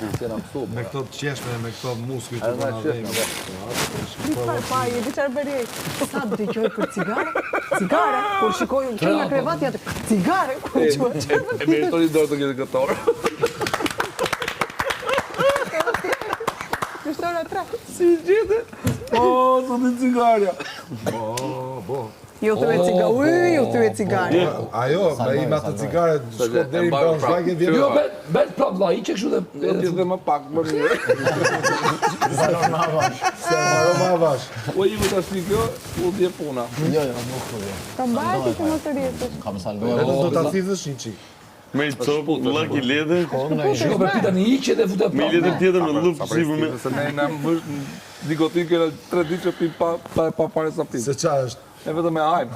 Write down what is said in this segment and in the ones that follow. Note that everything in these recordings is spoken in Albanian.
Me këto të qeshme, me këto muskujt të bëna dhejmë. Pa, je di qarë bërjej. Sa dëgjoj për cigare? Cigare? Kur shikoj që nga krevati atë, cigare? Kur që E meritori dorë të këtë këtorë. Kështora 3. Si gjithë? O, të të cigarja. Jo të me cigare, jo të me cigare. Ajo, me ima të cigare, shko deri në Braunschweig vjen. Jo, bet prap vlla, i që kështu Dhe dhe më pak më mirë. Se maro ma vash. O i më të ashti kjo, u dje puna. Jo, nuk po vjen. Ka mbajti që mos të rjetësh. Kam salvoj. Vetëm do ta thithësh një çik. Me i copë, lëk i ledhe, Shiko për pita një iqe dhe futet me i ledhe tjetër me luftë si për me... Se ne na më dikotin kena 3 ditë që pi pa pare sa pi. Se qa është? E vetëm me hajmë.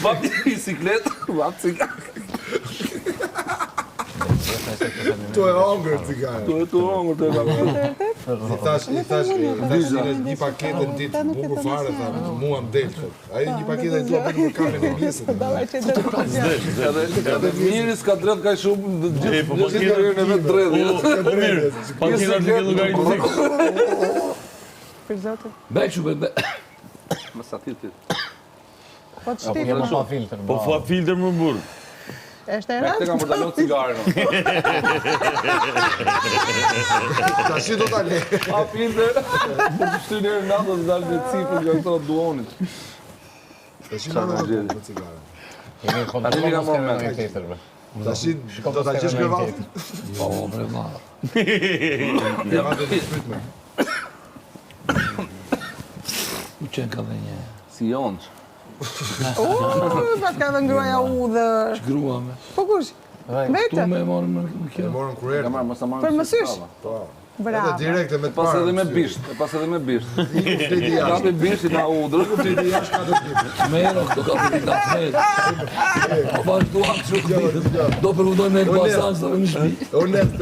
Pa bisikletë, pa cigarë. Tu e hongër cigare. Tu hongër të e I thash një paketë në ditë, bukur fare, tha, mua më del. Ai një paketë e dua vetëm për kafen e mjesën. Edhe miri s'ka drejt ka shumë gjithë në vetë dredhje. Pakina të këtë lugari të zikë. Për zotë. Bequ, Më sa ti. Po të Po shtikë. kema pa filtr. Po fa filter më burë. Eshte e Te rëndë? kam për dalon cigare. Tash do ta le. Pa filter, për të shtyr herë natë të dalë me cipër nga këto duonit. Tash do ta le për cigare. Kemi kontrolë mos kemi një tjetër. Tash do ta gjesh krevat. po, bre ma. Krevat e shpytme. U qenë ka dhe një. Si jonç. Pas ka dhe ngruaja udhër. Grua me. Po kush? Tu Vete? me morën më E kjo. morën kurrë. Ka marrë mos ta marrë. Për mësysh? Po. Edhe Bravo. direkte me të Pas parë. edhe me bisht, e pas edhe me bisht. Fleti Ka jashtë. të bishti na udhër. Fleti jashtë ka të ditë. Mero, këto ka për t'a të merë. Po vazhduam që do përvudoj me në pasans dhe në shpi. Onest,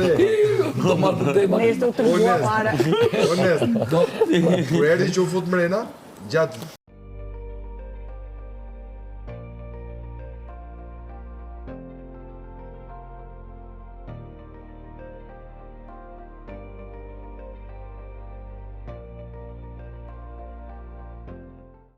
Do marrë të tema. Ne ishte u tërgua fare. onest. Kur erdhi që u fut mrena, gjatë